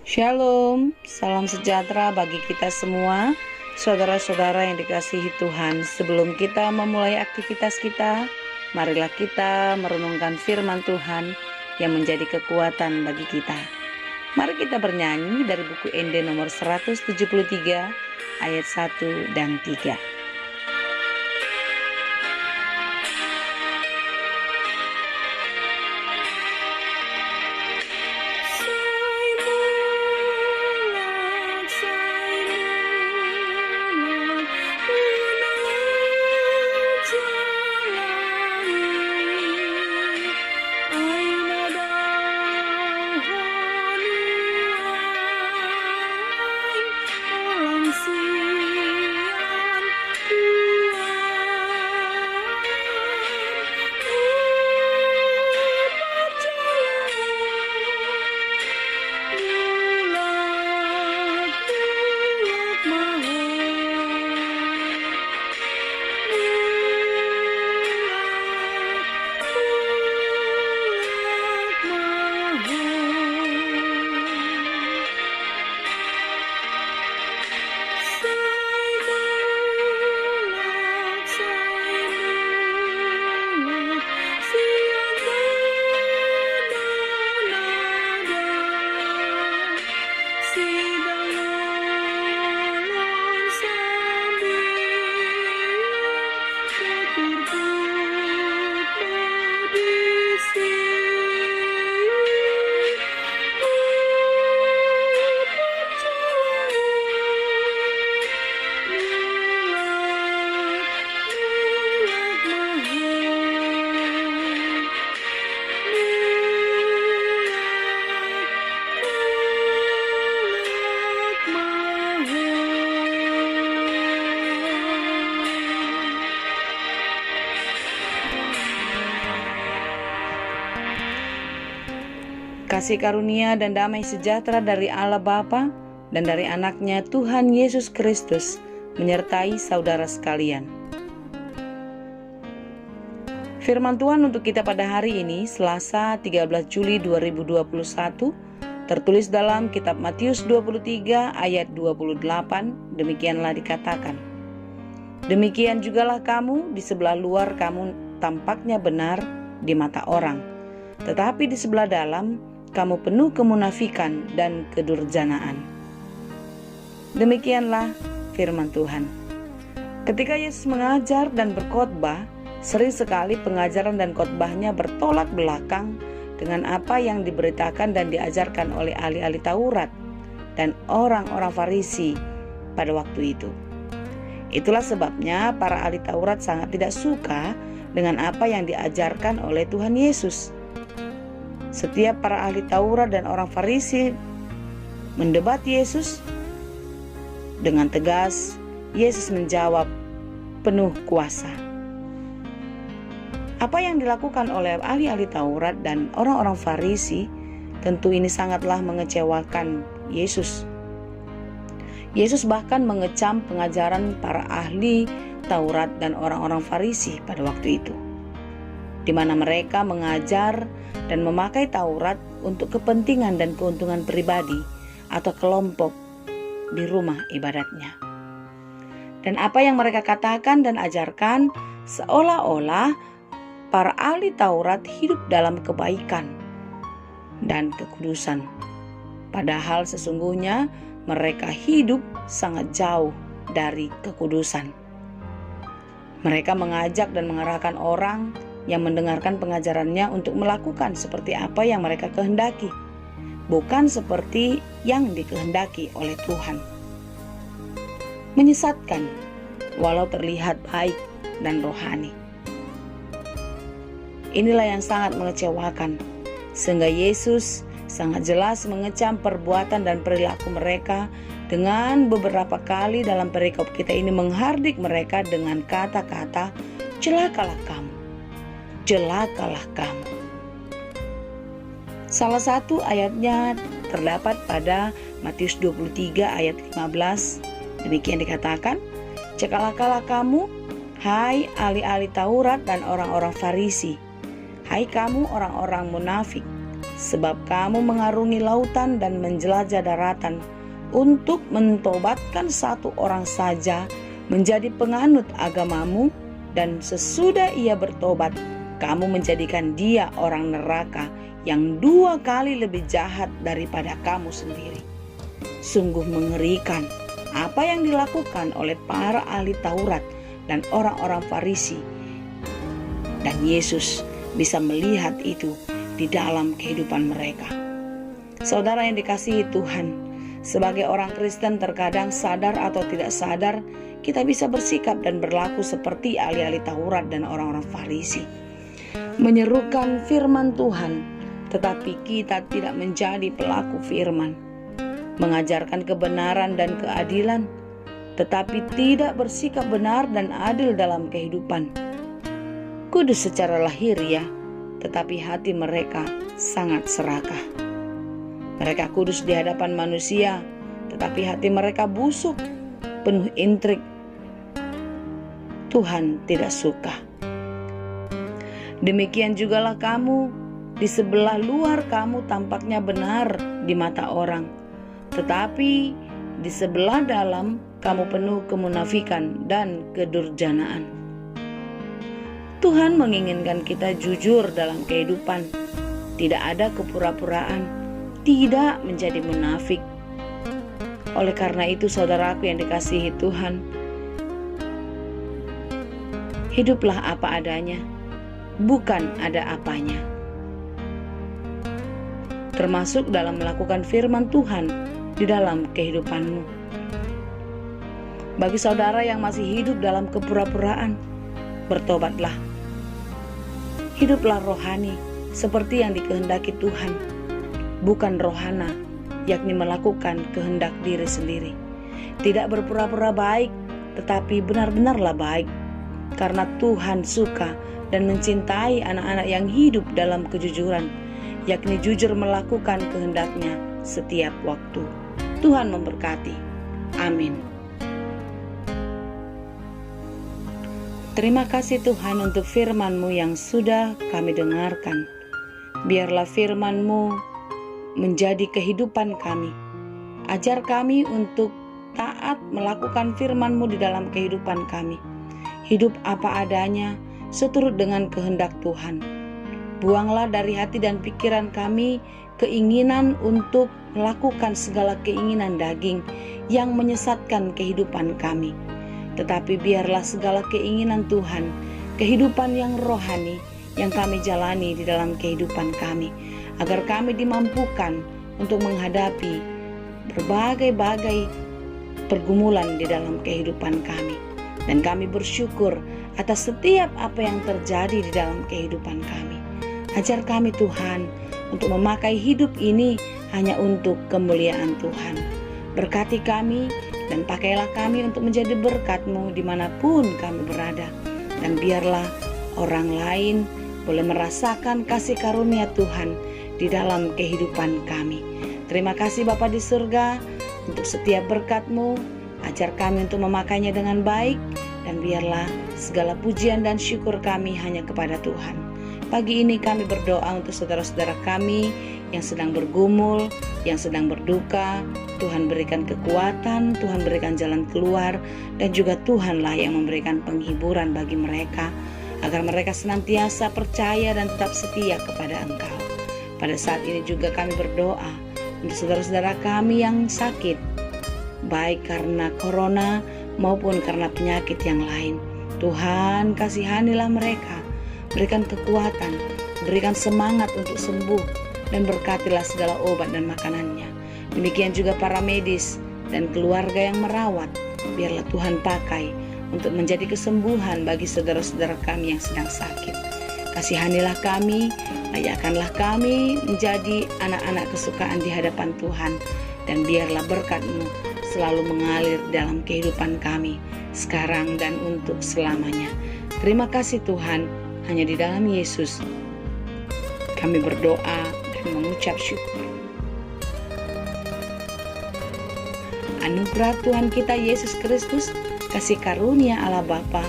Shalom, salam sejahtera bagi kita semua, saudara-saudara yang dikasihi Tuhan. Sebelum kita memulai aktivitas kita, marilah kita merenungkan firman Tuhan yang menjadi kekuatan bagi kita. Mari kita bernyanyi dari buku ND nomor 173 ayat 1 dan 3. Kasih karunia dan damai sejahtera dari Allah Bapa dan dari anaknya Tuhan Yesus Kristus menyertai saudara sekalian. Firman Tuhan untuk kita pada hari ini, Selasa 13 Juli 2021, tertulis dalam kitab Matius 23 ayat 28, demikianlah dikatakan. Demikian jugalah kamu, di sebelah luar kamu tampaknya benar di mata orang, tetapi di sebelah dalam kamu penuh kemunafikan dan kedurjanaan. Demikianlah firman Tuhan. Ketika Yesus mengajar dan berkhotbah, sering sekali pengajaran dan khotbahnya bertolak belakang dengan apa yang diberitakan dan diajarkan oleh ahli-ahli Taurat dan orang-orang Farisi pada waktu itu. Itulah sebabnya para ahli Taurat sangat tidak suka dengan apa yang diajarkan oleh Tuhan Yesus. Setiap para ahli Taurat dan orang Farisi mendebat Yesus, dengan tegas Yesus menjawab penuh kuasa. Apa yang dilakukan oleh ahli-ahli Taurat dan orang-orang Farisi tentu ini sangatlah mengecewakan Yesus. Yesus bahkan mengecam pengajaran para ahli Taurat dan orang-orang Farisi pada waktu itu, di mana mereka mengajar dan memakai Taurat untuk kepentingan dan keuntungan pribadi atau kelompok di rumah ibadatnya. Dan apa yang mereka katakan dan ajarkan seolah-olah para ahli Taurat hidup dalam kebaikan dan kekudusan. Padahal sesungguhnya mereka hidup sangat jauh dari kekudusan. Mereka mengajak dan mengarahkan orang yang mendengarkan pengajarannya untuk melakukan seperti apa yang mereka kehendaki, bukan seperti yang dikehendaki oleh Tuhan. Menyesatkan walau terlihat baik dan rohani. Inilah yang sangat mengecewakan, sehingga Yesus sangat jelas mengecam perbuatan dan perilaku mereka dengan beberapa kali dalam perikop kita ini menghardik mereka dengan kata-kata, celakalah kamu. Celakalah kamu. Salah satu ayatnya terdapat pada Matius 23 ayat 15. Demikian dikatakan, celakalah kamu, hai ahli-ahli Taurat dan orang-orang Farisi. Hai kamu orang-orang munafik, sebab kamu mengarungi lautan dan menjelajah daratan untuk mentobatkan satu orang saja menjadi penganut agamamu, dan sesudah ia bertobat, kamu menjadikan dia orang neraka yang 2 kali lebih jahat daripada kamu sendiri. Sungguh mengerikan apa yang dilakukan oleh para ahli Taurat dan orang-orang Farisi, dan Yesus bisa melihat itu di dalam kehidupan mereka. Saudara yang dikasihi Tuhan, sebagai orang Kristen terkadang sadar atau tidak sadar kita bisa bersikap dan berlaku seperti ahli-ahli Taurat dan orang-orang Farisi, menyerukan firman Tuhan, tetapi kita tidak menjadi pelaku firman, mengajarkan kebenaran dan keadilan, tetapi tidak bersikap benar dan adil dalam kehidupan. Kudus secara lahiriah, tetapi hati mereka sangat serakah. Mereka kudus di hadapan manusia, tetapi hati mereka busuk, penuh intrik. Tuhan tidak suka. Demikian jugalah kamu, di sebelah luar kamu tampaknya benar di mata orang, tetapi di sebelah dalam kamu penuh kemunafikan dan kedurjanaan. Tuhan menginginkan kita jujur dalam kehidupan, tidak ada kepura-puraan, tidak menjadi munafik. Oleh karena itu, saudaraku yang dikasihi Tuhan, hiduplah apa adanya, bukan ada apanya. Termasuk dalam melakukan firman Tuhan di dalam kehidupanmu. Bagi saudara yang masih hidup dalam kepura-puraan, bertobatlah. Hiduplah rohani seperti yang dikehendaki Tuhan, bukan rohana, yakni melakukan kehendak diri sendiri. Tidak berpura-pura baik, tetapi benar-benarlah baik, karena Tuhan suka dan mencintai anak-anak yang hidup dalam kejujuran, yakni jujur melakukan kehendak-Nya setiap waktu. Tuhan memberkati. Amin. Terima kasih Tuhan untuk firman-Mu yang sudah kami dengarkan. Biarlah firman-Mu menjadi kehidupan kami. Ajar kami untuk taat melakukan firman-Mu di dalam kehidupan kami. Hidup apa adanya seturut dengan kehendak Tuhan. Buanglah dari hati dan pikiran kami keinginan untuk melakukan segala keinginan daging yang menyesatkan kehidupan kami. Tetapi biarlah segala keinginan Tuhan, kehidupan yang rohani yang kami jalani di dalam kehidupan kami, agar kami dimampukan untuk menghadapi berbagai-bagai pergumulan di dalam kehidupan kami. Dan kami bersyukur atas setiap apa yang terjadi di dalam kehidupan kami. Ajar kami Tuhan untuk memakai hidup ini hanya untuk kemuliaan Tuhan. Berkati kami dan pakailah kami untuk menjadi berkat-Mu dimanapun kami berada. Dan biarlah orang lain boleh merasakan kasih karunia Tuhan di dalam kehidupan kami. Terima kasih Bapa di surga untuk setiap berkat-Mu. Ajar kami untuk memakainya dengan baik, dan biarlah segala pujian dan syukur kami hanya kepada Tuhan. Pagi ini kami berdoa untuk saudara-saudara kami yang sedang bergumul, yang sedang berduka. Tuhan berikan kekuatan, Tuhan berikan jalan keluar, dan juga Tuhanlah yang memberikan penghiburan bagi mereka, agar mereka senantiasa percaya dan tetap setia kepada Engkau. Pada saat ini juga kami berdoa untuk saudara-saudara kami yang sakit, baik karena corona maupun karena penyakit yang lain. Tuhan, kasihanilah mereka, berikan kekuatan, berikan semangat untuk sembuh, dan berkatilah segala obat dan makanannya. Demikian juga para medis dan keluarga yang merawat, biarlah Tuhan pakai untuk menjadi kesembuhan bagi saudara-saudara kami yang sedang sakit. Kasihanilah kami, layakkanlah kami menjadi anak-anak kesukaan di hadapan Tuhan, dan biarlah berkat-Mu selalu mengalir dalam kehidupan kami, sekarang dan untuk selamanya. Terima kasih Tuhan, hanya di dalam Yesus kami berdoa dan mengucap syukur. Anugerah Tuhan kita Yesus Kristus, kasih karunia Allah Bapa,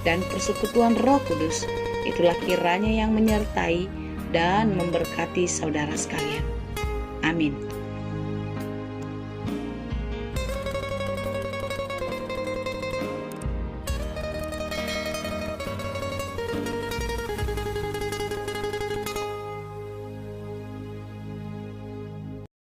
dan persekutuan Roh Kudus, itulah kiranya yang menyertai, dan memberkati saudara sekalian. Amin.